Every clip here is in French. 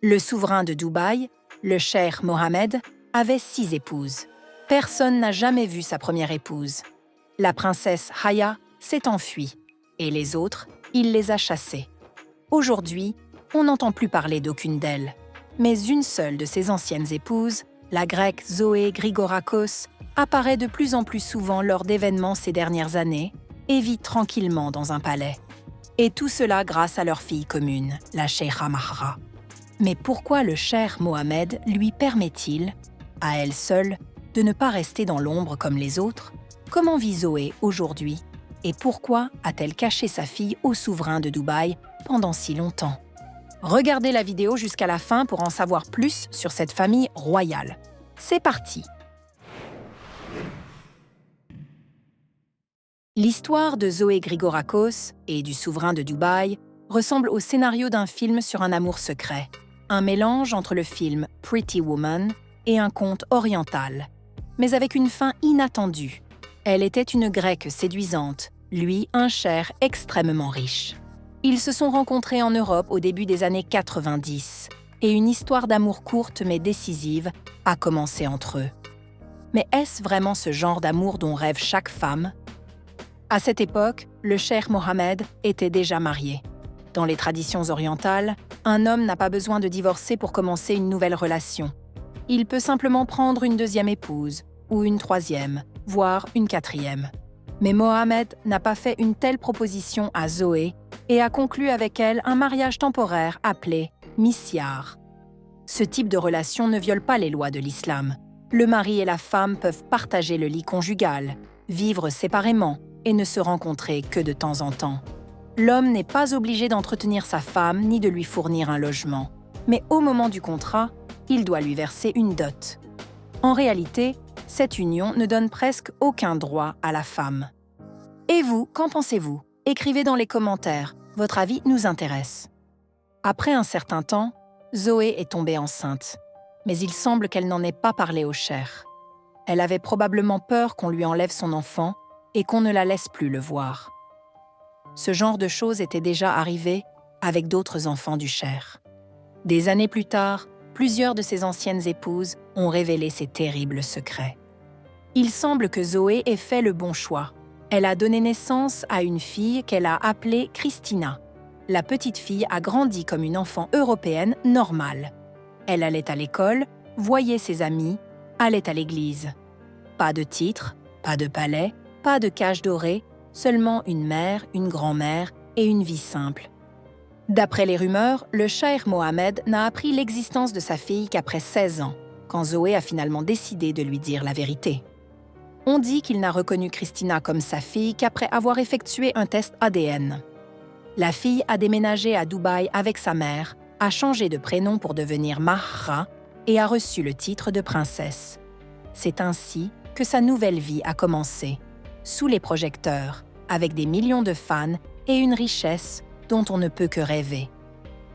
Le souverain de Dubaï, le cheikh Mohammed, avait 6 épouses. Personne n'a jamais vu sa première épouse. La princesse Haya s'est enfuie, et les autres, il les a chassées. Aujourd'hui, on n'entend plus parler d'aucune d'elles. Mais une seule de ses anciennes épouses, la grecque Zoé Grigorakos, apparaît de plus en plus souvent lors d'événements ces dernières années et vit tranquillement dans un palais. Et tout cela grâce à leur fille commune, la cheikha Mahra. Mais pourquoi le cheikh Mohammed lui permet-il, à elle seule, de ne pas rester dans l'ombre comme les autres? Comment vit Zoé aujourd'hui? Et pourquoi a-t-elle caché sa fille au souverain de Dubaï pendant si longtemps? Regardez la vidéo jusqu'à la fin pour en savoir plus sur cette famille royale. C'est parti! L'histoire de Zoé Grigorakos et du souverain de Dubaï ressemble au scénario d'un film sur un amour secret, un mélange entre le film Pretty Woman et un conte oriental, mais avec une fin inattendue. Elle était une grecque séduisante, lui un cheikh extrêmement riche. Ils se sont rencontrés en Europe au début des années 90 et une histoire d'amour courte mais décisive a commencé entre eux. Mais est-ce vraiment ce genre d'amour dont rêve chaque femme? À cette époque, le cheikh Mohammed était déjà marié. Dans les traditions orientales, un homme n'a pas besoin de divorcer pour commencer une nouvelle relation. Il peut simplement prendre une deuxième épouse, ou une troisième, voire une quatrième. Mais Mohammed n'a pas fait une telle proposition à Zoé et a conclu avec elle un mariage temporaire appelé misyar. Ce type de relation ne viole pas les lois de l'islam. Le mari et la femme peuvent partager le lit conjugal, vivre séparément et ne se rencontrer que de temps en temps. L'homme n'est pas obligé d'entretenir sa femme ni de lui fournir un logement. Mais au moment du contrat, il doit lui verser une dot. En réalité, cette union ne donne presque aucun droit à la femme. Et vous, qu'en pensez-vous? Écrivez dans les commentaires, votre avis nous intéresse. Après un certain temps, Zoé est tombée enceinte. Mais il semble qu'elle n'en ait pas parlé au cheikh. Elle avait probablement peur qu'on lui enlève son enfant et qu'on ne la laisse plus le voir. Ce genre de choses était déjà arrivé avec d'autres enfants du cheikh. Des années plus tard, plusieurs de ses anciennes épouses ont révélé ces terribles secrets. Il semble que Zoé ait fait le bon choix. Elle a donné naissance à une fille qu'elle a appelée Christina. La petite fille a grandi comme une enfant européenne normale. Elle allait à l'école, voyait ses amis, allait à l'église. Pas de titre, pas de palais, pas de cage dorée, seulement une mère, une grand-mère et une vie simple. D'après les rumeurs, le cheikh Mohammed n'a appris l'existence de sa fille qu'après 16 ans, quand Zoé a finalement décidé de lui dire la vérité. On dit qu'il n'a reconnu Christina comme sa fille qu'après avoir effectué un test ADN. La fille a déménagé à Dubaï avec sa mère, a changé de prénom pour devenir Mahra et a reçu le titre de princesse. C'est ainsi que sa nouvelle vie a commencé, sous les projecteurs, avec des millions de fans et une richesse dont on ne peut que rêver.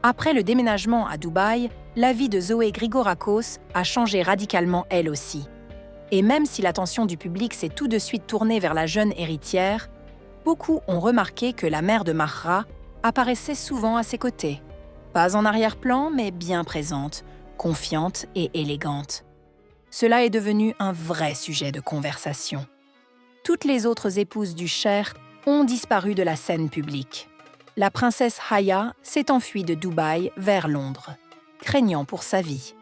Après le déménagement à Dubaï, la vie de Zoé Grigorakos a changé radicalement elle aussi. Et même si l'attention du public s'est tout de suite tournée vers la jeune héritière, beaucoup ont remarqué que la mère de Mahra apparaissait souvent à ses côtés. Pas en arrière-plan, mais bien présente, confiante et élégante. Cela est devenu un vrai sujet de conversation. Toutes les autres épouses du cheikh ont disparu de la scène publique. La princesse Haya s'est enfuie de Dubaï vers Londres, craignant pour sa vie.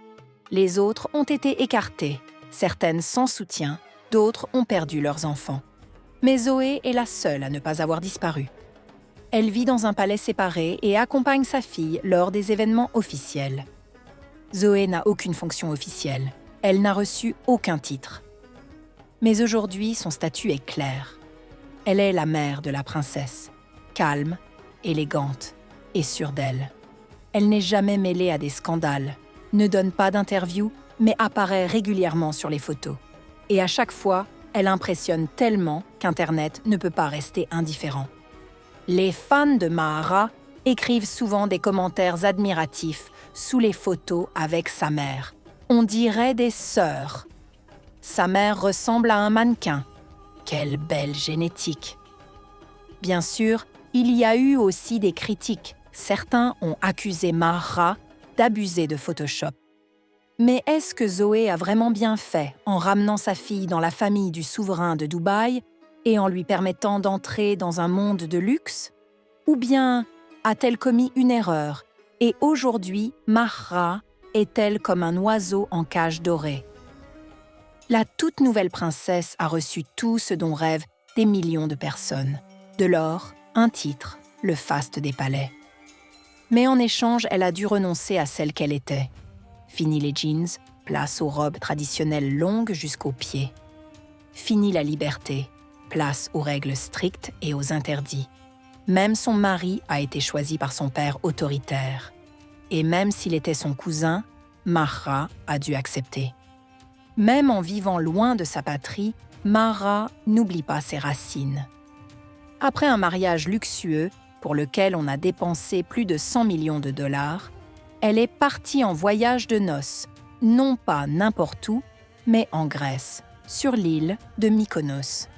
Les autres ont été écartées, certaines sans soutien, d'autres ont perdu leurs enfants. Mais Zoé est la seule à ne pas avoir disparu. Elle vit dans un palais séparé et accompagne sa fille lors des événements officiels. Zoé n'a aucune fonction officielle. Elle n'a reçu aucun titre. Mais aujourd'hui, son statut est clair. Elle est la mère de la princesse, calme, élégante et sûre d'elle. Elle n'est jamais mêlée à des scandales, ne donne pas d'interviews, mais apparaît régulièrement sur les photos. Et à chaque fois, elle impressionne tellement qu'Internet ne peut pas rester indifférent. Les fans de Mahra écrivent souvent des commentaires admiratifs sous les photos avec sa mère. On dirait des sœurs. Sa mère ressemble à un mannequin. Quelle belle génétique! Bien sûr, il y a eu aussi des critiques. Certains ont accusé Mahra d'abuser de Photoshop. Mais est-ce que Zoé a vraiment bien fait en ramenant sa fille dans la famille du souverain de Dubaï et en lui permettant d'entrer dans un monde de luxe? Ou bien a-t-elle commis une erreur et aujourd'hui, Mahra est-elle comme un oiseau en cage dorée? La toute nouvelle princesse a reçu tout ce dont rêvent des millions de personnes. De l'or, un titre, le faste des palais. Mais en échange, elle a dû renoncer à celle qu'elle était. Fini les jeans, place aux robes traditionnelles longues jusqu'aux pieds. Fini la liberté, place aux règles strictes et aux interdits. Même son mari a été choisi par son père autoritaire. Et même s'il était son cousin, Mahra a dû accepter. Même en vivant loin de sa patrie, Mahra n'oublie pas ses racines. Après un mariage luxueux, pour lequel on a dépensé plus de 100 millions de dollars, elle est partie en voyage de noces, non pas n'importe où, mais en Grèce, sur l'île de Mykonos.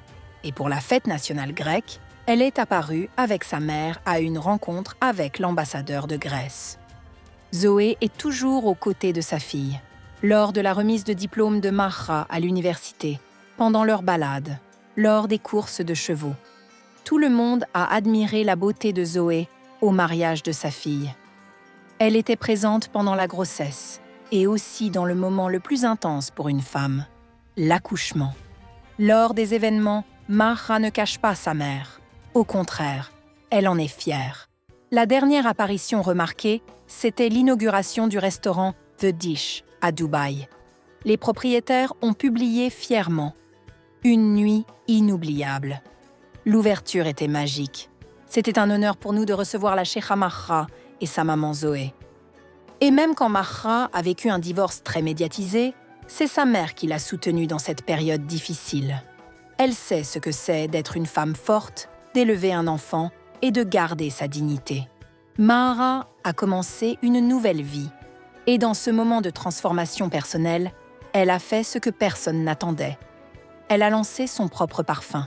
Et pour la fête nationale grecque, elle est apparue avec sa mère à une rencontre avec l'ambassadeur de Grèce. Zoé est toujours aux côtés de sa fille, lors de la remise de diplôme de Mahra à l'université, pendant leur balade, lors des courses de chevaux. Tout le monde a admiré la beauté de Zoé au mariage de sa fille. Elle était présente pendant la grossesse et aussi dans le moment le plus intense pour une femme, l'accouchement. Lors des événements, Mahra ne cache pas sa mère. Au contraire, elle en est fière. La dernière apparition remarquée, c'était l'inauguration du restaurant The Dish à Dubaï. Les propriétaires ont publié fièrement « Une nuit inoubliable ». L'ouverture était magique. C'était un honneur pour nous de recevoir la Cheikha Mahra et sa maman Zoé. Et même quand Mahra a vécu un divorce très médiatisé, c'est sa mère qui l'a soutenue dans cette période difficile. Elle sait ce que c'est d'être une femme forte, d'élever un enfant et de garder sa dignité. Mahra a commencé une nouvelle vie. Et dans ce moment de transformation personnelle, elle a fait ce que personne n'attendait. Elle a lancé son propre parfum.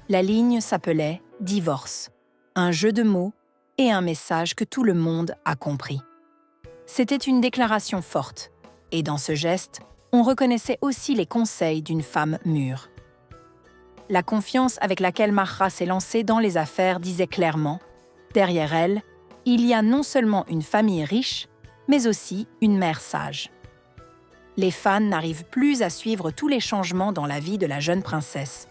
La ligne s'appelait « Divorce », un jeu de mots et un message que tout le monde a compris. C'était une déclaration forte, et dans ce geste, on reconnaissait aussi les conseils d'une femme mûre. La confiance avec laquelle Mahra s'est lancée dans les affaires disait clairement « Derrière elle, il y a non seulement une famille riche, mais aussi une mère sage ». Les fans n'arrivent plus à suivre tous les changements dans la vie de la jeune princesse.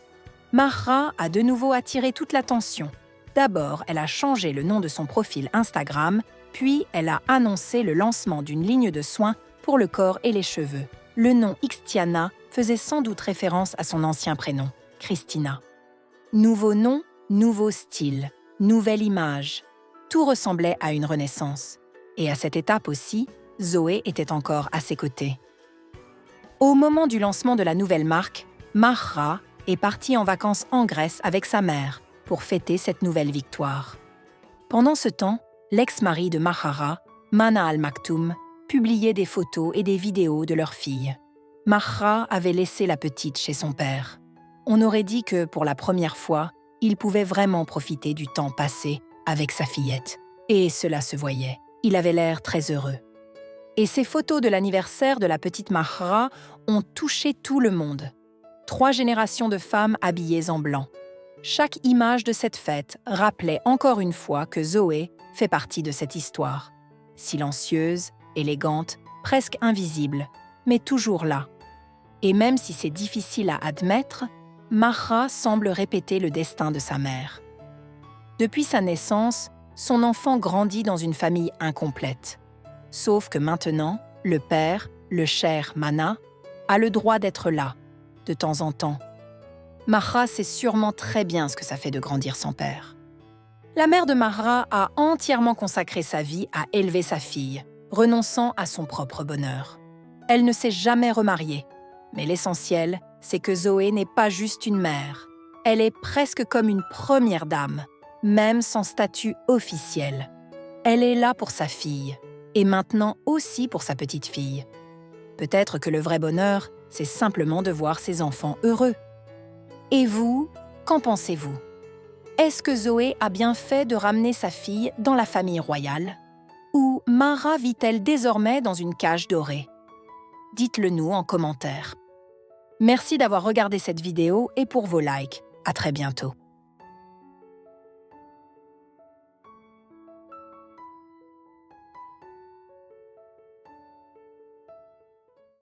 Mahra a de nouveau attiré toute l'attention. D'abord, elle a changé le nom de son profil Instagram, puis elle a annoncé le lancement d'une ligne de soins pour le corps et les cheveux. Le nom Xtiana faisait sans doute référence à son ancien prénom, Christina. Nouveau nom, nouveau style, nouvelle image. Tout ressemblait à une renaissance. Et à cette étape aussi, Zoé était encore à ses côtés. Au moment du lancement de la nouvelle marque, Mahra est partie en vacances en Grèce avec sa mère pour fêter cette nouvelle victoire. Pendant ce temps, l'ex-mari de Mahra, Mana Al Maktoum, publiait des photos et des vidéos de leur fille. Mahra avait laissé la petite chez son père. On aurait dit que, pour la première fois, il pouvait vraiment profiter du temps passé avec sa fillette. Et cela se voyait. Il avait l'air très heureux. Et ces photos de l'anniversaire de la petite Mahra ont touché tout le monde. 3 générations de femmes habillées en blanc. Chaque image de cette fête rappelait encore une fois que Zoé fait partie de cette histoire. Silencieuse, élégante, presque invisible, mais toujours là. Et même si c'est difficile à admettre, Mahra semble répéter le destin de sa mère. Depuis sa naissance, son enfant grandit dans une famille incomplète. Sauf que maintenant, le père, le cher Mana, a le droit d'être là, de temps en temps. Mahra sait sûrement très bien ce que ça fait de grandir sans père. La mère de Mahra a entièrement consacré sa vie à élever sa fille, renonçant à son propre bonheur. Elle ne s'est jamais remariée, mais l'essentiel, c'est que Zoé n'est pas juste une mère. Elle est presque comme une première dame, même sans statut officiel. Elle est là pour sa fille, et maintenant aussi pour sa petite fille. Peut-être que le vrai bonheur, c'est simplement de voir ses enfants heureux. Et vous, qu'en pensez-vous? Est-ce que Zoé a bien fait de ramener sa fille dans la famille royale? Ou Mara vit-elle désormais dans une cage dorée? Dites-le nous en commentaire. Merci d'avoir regardé cette vidéo et pour vos likes. À très bientôt.